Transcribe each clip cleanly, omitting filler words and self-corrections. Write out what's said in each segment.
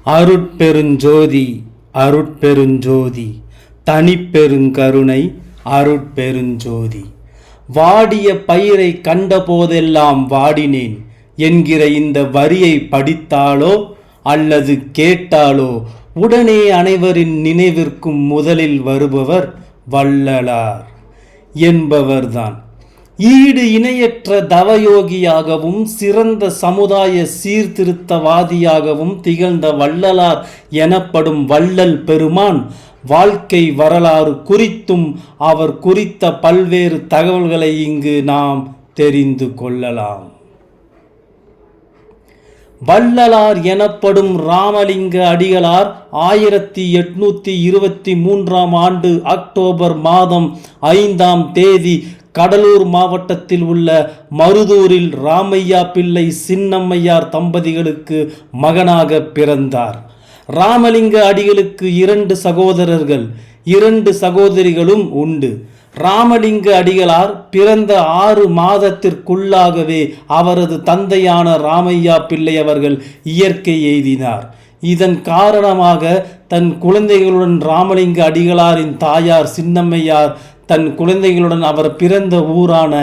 அருட்பெருஞ்சோதி அருட்பெருஞ்சோதி தனிப்பெருங்கருணை அருட்பெருஞ்சோதி. வாடிய பயிரை கண்டபோதெல்லாம் வாடினேன் என்கிற இந்த வரியை படித்தாலோ அல்லது கேட்டாலோ உடனே அனைவரின் நினைவிற்கும் முதலில் வருபவர் வள்ளலார் என்பவர்தான். ஈடு இணையற்ற தவயோகியாகவும் சிறந்த சமுதாய சீர்திருத்தவாதியாகவும் திகழ்ந்த வள்ளலார் எனப்படும் வள்ளல் பெருமான் வாழ்க்கை வரலாறு குறித்தும் அவர் குறித்த பல்வேறு தகவல்களை இங்கு நாம் தெரிந்து கொள்ளலாம். வள்ளலார் எனப்படும் ராமலிங்க அடிகளார் 1823 அக்டோபர் மாதம் 5 கடலூர் மாவட்டத்தில் உள்ள மருதூரில் ராமையா பிள்ளை சின்னம்மையார் தம்பதிகளுக்கு மகனாக பிறந்தார். ராமலிங்க அடிகளுக்கு 2 சகோதரர்கள் 2 சகோதரிகளும் உண்டு. ராமலிங்க அடிகளார் பிறந்த 6 மாதத்திற்குள்ளாகவே அவரது தந்தையான ராமையா பிள்ளை அவர்கள் இயற்கை எய்தினார். இதன் காரணமாக தன் குழந்தைகளுடன் ராமலிங்க அடிகளாரின் தாயார் சின்னம்மையார் தன் குழந்தைகளுடன் அவர் பிறந்த ஊரான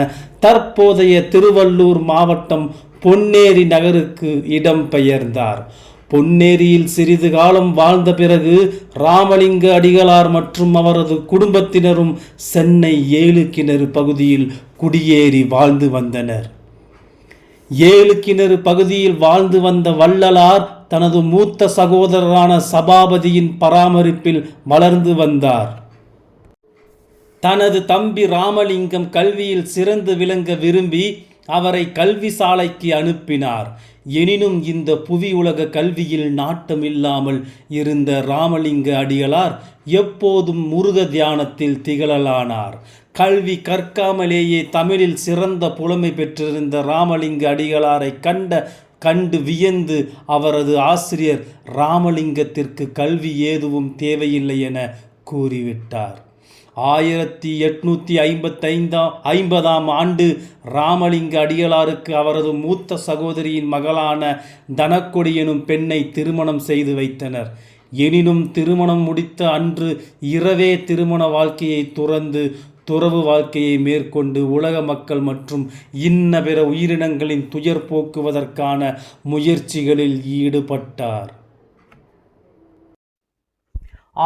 தற்போதைய திருவள்ளூர் மாவட்டம் பொன்னேரி நகருக்கு இடம்பெயர்ந்தார். பொன்னேரியில் சிறிது காலம் வாழ்ந்த பிறகு ராமலிங்க அடிகளார் மற்றும் அவரது குடும்பத்தினரும் சென்னை 7 கிணறு பகுதியில் குடியேறி வாழ்ந்து வந்தனர். 7 கிணறு பகுதியில் வாழ்ந்து வந்த வள்ளலார் தனது மூத்த சகோதரரான சபாபதியின் பராமரிப்பில் வளர்ந்து வந்தார். தனது தம்பி ராமலிங்கம் கல்வியில் சிறந்து விளங்க விரும்பி அவரை கல்வி சாலைக்கு அனுப்பினார். எனினும் இந்த புவி உலக கல்வியில் நாட்டமில்லாமல் இருந்த ராமலிங்க அடிகளார் எப்போதும் முருக தியானத்தில் திகழலானார். கல்வி கற்காமலேயே தமிழில் சிறந்த புலமை பெற்றிருந்த ராமலிங்க அடிகளாரை கண்டு வியந்து அவரது ஆசிரியர் ராமலிங்கத்திற்கு கல்வி எதுவும் தேவையில்லை என கூறிவிட்டார். 1850 ராமலிங்க அடிகளாருக்கு அவரது மூத்த சகோதரியின் மகளான தனக்கொடி எனும் பெண்ணை திருமணம் செய்து வைத்தனர். எனினும் திருமணம் முடித்த அன்று இரவே திருமண வாழ்க்கையை துறந்து துறவு வாழ்க்கையை மேற்கொண்டு உலக மக்கள் மற்றும் இன்ன பிற உயிரினங்களின் துயர் போக்குவதற்கான முயற்சிகளில் ஈடுபட்டார்.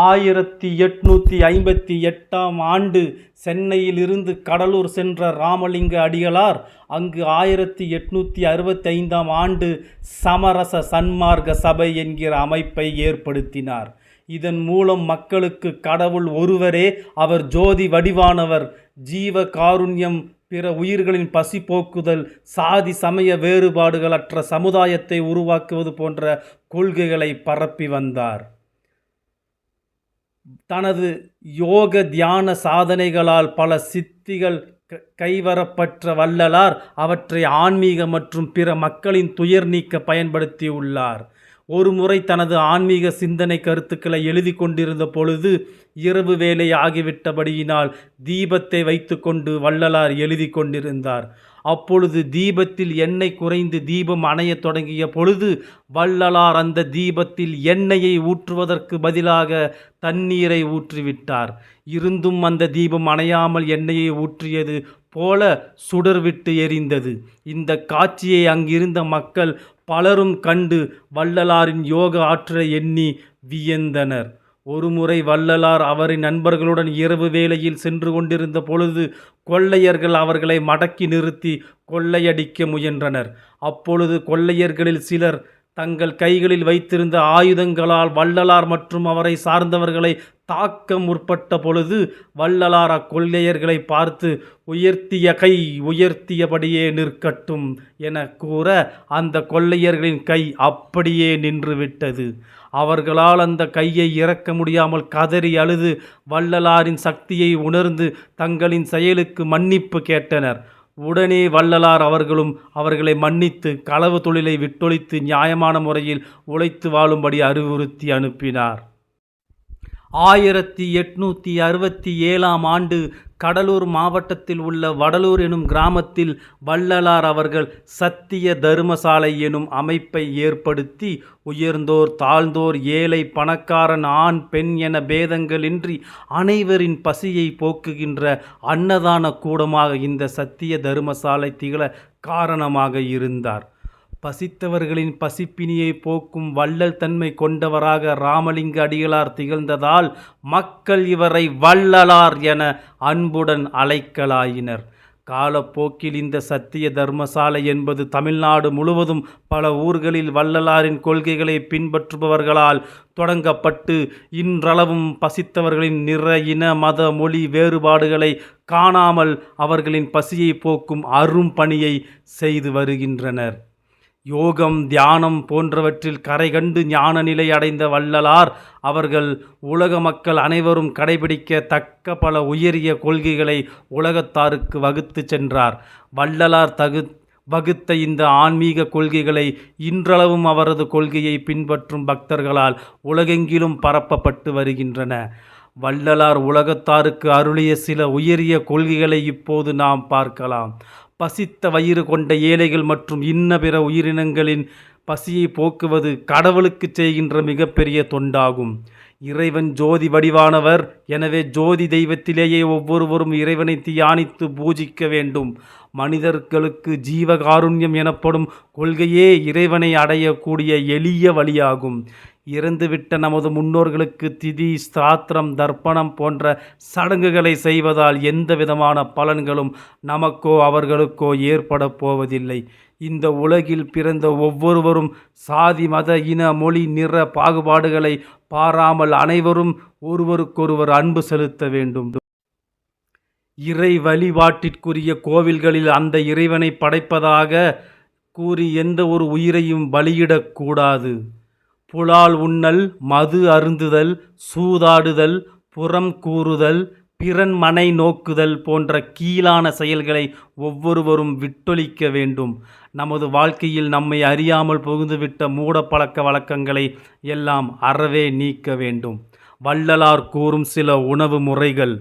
1858 சென்னையில் இருந்து கடலூர் சென்ற ராமலிங்க அடிகளார் அங்கு 1865 சமரச சன்மார்க்க சபை என்கிற அமைப்பை ஏற்படுத்தினார். இதன் மூலம் மக்களுக்கு கடவுள் ஒருவரே, அவர் ஜோதி வடிவானவர், ஜீவ காருண்யம், பிற உயிர்களின் பசி போக்குதல், சாதி சமய வேறுபாடுகள் அற்ற சமுதாயத்தை உருவாக்குவது போன்ற கொள்கைகளை பரப்பி வந்தார். தனது யோக தியான சாதனைகளால் பல சித்திகள் கைவரப்பட்ட வள்ளலார் அவற்றை ஆன்மீக மற்றும் பிற மக்களின் துயர் நீக்க பயன்படுத்தியுள்ளார். ஒரு முறை தனது ஆன்மீக சிந்தனை கருத்துக்களை எழுதி கொண்டிருந்த பொழுது இரவு வேலை ஆகிவிட்டபடியினால் தீபத்தை வைத்து கொண்டு வள்ளலார் எழுதி கொண்டிருந்தார். அப்பொழுது தீபத்தில் எண்ணெய் குறைந்து தீபம் அணைய தொடங்கிய பொழுது வள்ளலார் அந்த தீபத்தில் எண்ணெயை ஊற்றுவதற்கு பதிலாக தண்ணீரை ஊற்றிவிட்டார். இருந்தும் அந்த தீபம் அணையாமல் எண்ணெயை ஊற்றியது போல சுடர்விட்டு எரிந்தது. இந்த காட்சியை அங்கிருந்த மக்கள் பலரும் கண்டு வள்ளலாரின் யோக ஆற்றலை எண்ணி வியந்தனர். ஒருமுறை வள்ளலார் அவரின் நண்பர்களுடன் இரவு வேளையில் சென்று கொண்டிருந்த பொழுது கொள்ளையர்கள் அவர்களை மடக்கி நிறுத்தி கொள்ளையடிக்க முயன்றனர். அப்பொழுது கொள்ளையர்களில் சிலர் தங்கள் கைகளில் வைத்திருந்த ஆயுதங்களால் வள்ளலார் மற்றும் அவரை சார்ந்தவர்களை தாக்க முற்பட்ட பொழுது வள்ளலார் அக்கொள்ளையர்களை பார்த்து உயர்த்திய கை உயர்த்தியபடியே நிற்கட்டும் என கூற அந்த கொள்ளையர்களின் கை அப்படியே நின்றுவிட்டது. அவர்களால் அந்த கையை இறக்க முடியாமல் கதறி அழுது வள்ளலாரின் சக்தியை உணர்ந்து தங்களின் செயலுக்கு மன்னிப்பு கேட்டனர். உடனே வள்ளலார் அவர்களும் அவர்களை மன்னித்து களவு தொழிலை விட்டொழித்து நியாயமான முறையில் உழைத்து வாழும்படி அறிவுறுத்தி அனுப்பினார். 1867 கடலூர் மாவட்டத்தில் உள்ள வடலூர் எனும் கிராமத்தில் வள்ளலார் அவர்கள் சத்திய தர்மசாலை எனும் அமைப்பை ஏற்படுத்தி உயர்ந்தோர் தாழ்ந்தோர் ஏழை பணக்காரன் ஆண் பெண் என பேதங்களின்றி அனைவரின் பசியை போக்குகின்ற அன்னதான கூடமாக இந்த சத்திய தர்மசாலை திகழ காரணமாக இருந்தார். பசித்தவர்களின் பசிப்பினியை போக்கும் வள்ளல் தன்மை கொண்டவராக ராமலிங்க அடிகளார் திகழ்ந்ததால் மக்கள் இவரை வள்ளலார் என அன்புடன் அழைக்கலாயினர். காலப்போக்கில் இந்த சத்திய தர்மசாலை என்பது தமிழ்நாடு முழுவதும் பல ஊர்களில் வள்ளலாரின் கொள்கைகளை பின்பற்றுபவர்களால் தொடங்கப்பட்டு இன்றளவும் பசித்தவர்களின் நிற இன மத மொழி வேறுபாடுகளை காணாமல் அவர்களின் பசியை போக்கும் அரும் பணியை செய்து வருகின்றனர். யோகம் தியானம் போன்றவற்றில் கரை கண்டு ஞான நிலை அடைந்த வள்ளலார் அவர்கள் உலக மக்கள் அனைவரும் கடைபிடிக்க தக்க பல உயரிய கொள்கைகளை உலகத்தாருக்கு வகுத்து சென்றார். வள்ளலார் வகுத்த இந்த ஆன்மீக கொள்கைகளை இன்றளவும் அவரது கொள்கையை பின்பற்றும் பக்தர்களால் உலகெங்கிலும் பரப்பப்பட்டு வருகின்றன. வள்ளலார் உலகத்தாருக்கு அருளிய சில உயரிய கொள்கைகளை இப்போது நாம் பார்க்கலாம். பசித்த வயிறு கொண்ட ஏழைகள் மற்றும் இன்ன பிற உயிரினங்களின் பசியை போக்குவது கடவுளுக்கு செய்கின்ற மிகப்பெரிய தொண்டாகும். இறைவன் ஜோதி வடிவானவர். எனவே ஜோதி தெய்வத்திலேயே ஒவ்வொருவரும் இறைவனை தியானித்து பூஜிக்க வேண்டும். மனிதர்களுக்கு ஜீவகாருண்யம் எனப்படும் கொள்கையே இறைவனை அடையக்கூடிய எளிய வழியாகும். இறந்துவிட்ட நமது முன்னோர்களுக்கு திதி ஸ்தாத்திரம் தர்ப்பணம் போன்ற சடங்குகளை செய்வதால் எந்த விதமான பலன்களும் நமக்கோ அவர்களுக்கோ ஏற்பட போவதில்லை. இந்த உலகில் பிறந்த ஒவ்வொருவரும் சாதி மத இன மொழி நிற பாகுபாடுகளை பாராமல் அனைவரும் ஒருவருக்கொருவர் அன்பு செலுத்த வேண்டும். இறை வழிபாட்டிற்குரிய கோவில்களில் அந்த இறைவனை படைப்பதாக கூறி எந்த ஒரு உயிரையும் பலியிடக்கூடாது. புலால் உண்ணல், மது அருந்துதல், சூதாடுதல், புறம் கூறுதல், பிறன் மனை நோக்குதல் போன்ற கீழான செயல்களை ஒவ்வொருவரும் விட்டொழிக்க வேண்டும். நமது வாழ்க்கையில் நம்மை அறியாமல் புகுந்துவிட்ட மூட பழக்க வழக்கங்களை எல்லாம் அறவே நீக்க வேண்டும். வள்ளலார் கூறும் சில உணவு முறைகள்.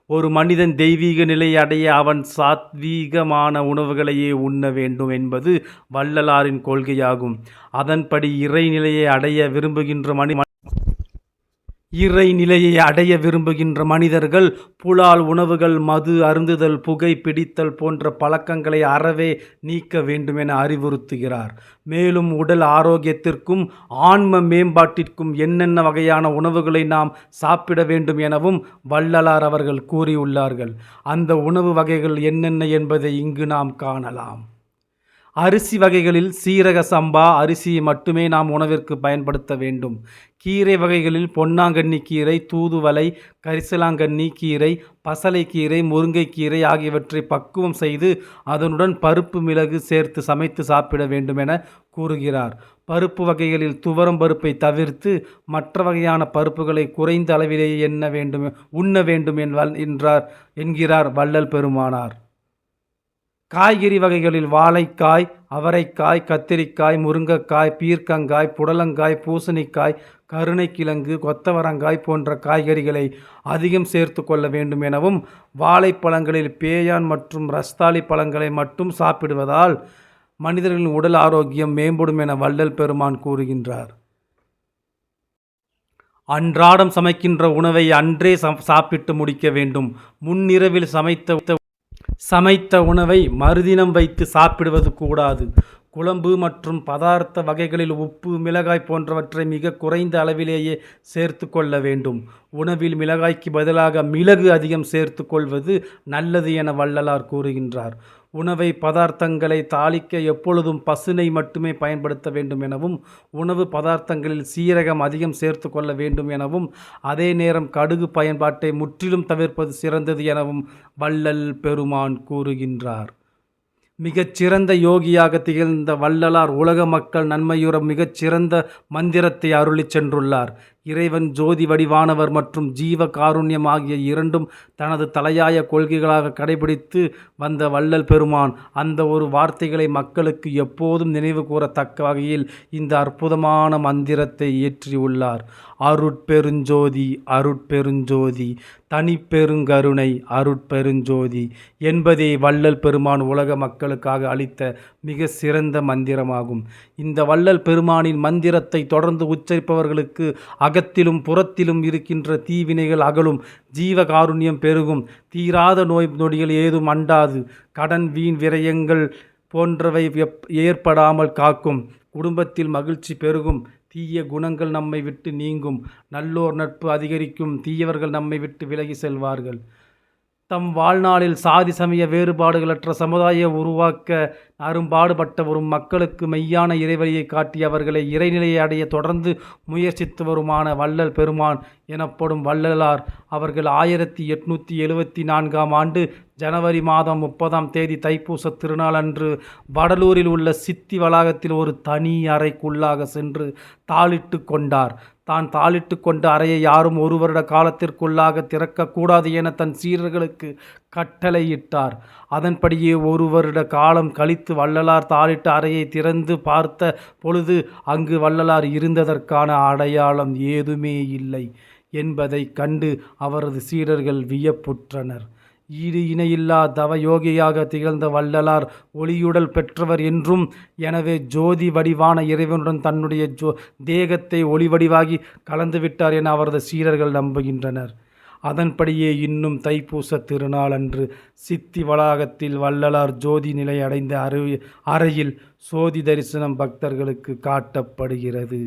ஒரு மனிதன் தெய்வீக நிலை அடைய அவன் சாத்வீகமான உணவுகளையே உண்ண வேண்டும் என்பது வள்ளலாரின் கொள்கையாகும். அதன்படி இறைநிலையை அடைய விரும்புகின்ற மனிதர்கள் புலால் உணவுகள், மது அருந்துதல், புகை பிடித்தல் போன்ற பழக்கங்களை அறவே நீக்க வேண்டும் என அறிவுறுத்துகிறார். மேலும் உடல் ஆரோக்கியத்திற்கும் ஆன்ம மேம்பாட்டிற்கும் என்னென்ன வகையான உணவுகளை நாம் சாப்பிட வேண்டும் எனவும் வள்ளலார் அவர்கள் கூறியுள்ளார்கள். அந்த உணவு வகைகள் என்னென்ன என்பதை இங்கு நாம் காணலாம். அரிசி வகைகளில் சீரக சம்பா அரிசியை மட்டுமே நாம் உணவிற்கு பயன்படுத்த வேண்டும். கீரை வகைகளில் பொன்னாங்கண்ணி கீரை, தூதுவளை, கரிசலாங்கண்ணி கீரை, பசலைக்கீரை, முருங்கைக்கீரை ஆகியவற்றை பக்குவம் செய்து அதனுடன் பருப்பு மிளகு சேர்த்து சமைத்து சாப்பிட வேண்டும் என கூறுகிறார். பருப்பு வகைகளில் துவரம் பருப்பை தவிர்த்து மற்ற வகையான பருப்புகளை குறைந்த அளவிலேயே உண்ண வேண்டும் என்கிறார் வள்ளல் பெருமானார். காய்கறி வகைகளில் வாழைக்காய், அவரைக்காய், கத்திரிக்காய், முருங்கைக்காய், பீர்க்கங்காய், புடலங்காய், பூசணிக்காய், கருணைக்கிழங்கு, கொத்தவரங்காய் போன்ற காய்கறிகளை அதிகம் சேர்த்து கொள்ள வேண்டும் எனவும், வாழைப்பழங்களில் பேயான் மற்றும் ரஸ்தாளி பழங்களை மட்டும் சாப்பிடுவதால் மனிதர்களின் உடல் ஆரோக்கியம் மேம்படும் என வள்ளல் பெருமான் கூறுகின்றார். அன்றாடம் சமைக்கின்ற உணவை அன்றே சாப்பிட்டு முடிக்க வேண்டும். முன்னிரவில் சமைத்த உணவை மறுதினம் வைத்து சாப்பிடுவது கூடாது. குழம்பு மற்றும் பதார்த்த வகைகளில் உப்பு, மிளகாய் போன்றவற்றை மிக குறைந்த அளவிலேயே சேர்த்து கொள்ள வேண்டும். உணவில் மிளகாய்க்கு பதிலாக மிளகு அதிகம் சேர்த்து கொள்வது நல்லது என வள்ளலார் கூறுகின்றார். உணவை பதார்த்தங்களை தாளிக்க எப்பொழுதும் பசுனை மட்டுமே பயன்படுத்த வேண்டும் எனவும், உணவு பதார்த்தங்களில் சீரகம் அதிகம் சேர்த்து கொள்ள வேண்டும் எனவும், அதே நேரம் கடுகு பயன்பாட்டை முற்றிலும் தவிர்ப்பது சிறந்தது எனவும் வள்ளல் பெருமான் கூறுகின்றார். மிகச்சிறந்த யோகியாக திகழ்ந்த வள்ளலார் உலக மக்கள் நன்மையுற மிகச்சிறந்த மந்திரத்தை அருளி சென்றுள்ளார். இறைவன் ஜோதி வடிவானவர் மற்றும் ஜீவ காருண்யம் ஆகிய இரண்டும் தனது தலையாய கொள்கைகளாக கடைபிடித்து வந்த வள்ளல் பெருமான் அந்த ஒரு வார்த்தைகளை மக்களுக்கு எப்போதும் நினைவு கூறத்தக்க வகையில் இந்த அற்புதமான மந்திரத்தை இயற்றியுள்ளார். அருட்பெருஞ்சோதி அருட்பெருஞ்சோதி தனிப்பெருங்கருணை அருட்பெருஞ்சோதி என்பதே வள்ளல் பெருமான் உலக மக்களுக்காக அளித்த மிக சிறந்த மந்திரமாகும். இந்த வள்ளல் பெருமானின் மந்திரத்தை தொடர்ந்து உச்சரிப்பவர்களுக்கு அகத்திலும் புறத்திலும் இருக்கின்ற தீவினைகள் அகலும், ஜீவகாருண்யம் பெருகும், தீராத நோய் நொடிகள் ஏதும் அண்டாது, கடன் வீண் விரயங்கள் போன்றவை ஏற்படாமல் காக்கும், குடும்பத்தில் மகிழ்ச்சி பெருகும், தீய குணங்கள் நம்மை விட்டு நீங்கும், நல்லோர் நட்பு அதிகரிக்கும், தீயவர்கள் நம்மை விட்டு விலகி செல்வார்கள். தம் வாழ்நாளில் சாதி சமய வேறுபாடுகளற்ற சமுதாய உருவாக்க அரும்பாடுபட்ட வரும் மக்களுக்கு மெய்யான இறைவழியை காட்டி அவர்களை இறைநிலையை அடைய தொடர்ந்து முயற்சித்து வருமான வள்ளல் பெருமான் எனப்படும் வள்ளலார் அவர்கள் 1874ஆம் ஆண்டு ஜனவரி மாதம் 30ஆம் தேதி தைப்பூச திருநாள் அன்று வடலூரில் உள்ள சித்தி வளாகத்தில் ஒரு தனி அறைக்குள்ளாக சென்று தாளிட்டு கொண்டார். தான் தாளிட்டு கொண்ட அறையை யாரும் ஒரு வருட காலத்திற்குள்ளாக திறக்கக்கூடாது என தன் சீடர்களுக்கு கட்டளையிட்டார். அதன்படியே ஒரு வருட காலம் கழித்து வள்ளலார் தாளிட்ட அறையை திறந்து பார்த்த பொழுது அங்கு வள்ளலார் இருந்ததற்கான அடையாளம் ஏதுமே இல்லை என்பதை கண்டு அவரது சீடர்கள் வியப்புற்றனர். ஈடு இணையில்லா தவ யோகியாக திகழ்ந்த வள்ளலார் ஒளியுடல் பெற்றவர் என்றும், எனவே ஜோதி வடிவான இறைவனுடன் தன்னுடைய தேகத்தை ஒளி வடிவாகி கலந்துவிட்டார் என அவரது சீடர்கள் நம்புகின்றனர். அதன்படியே இன்னும் தைப்பூச திருநாள் அன்று சித்தி வளாகத்தில் வள்ளலார் ஜோதி நிலை அடைந்த அறையில் சோதி தரிசனம் பக்தர்களுக்கு காட்டப்படுகிறது.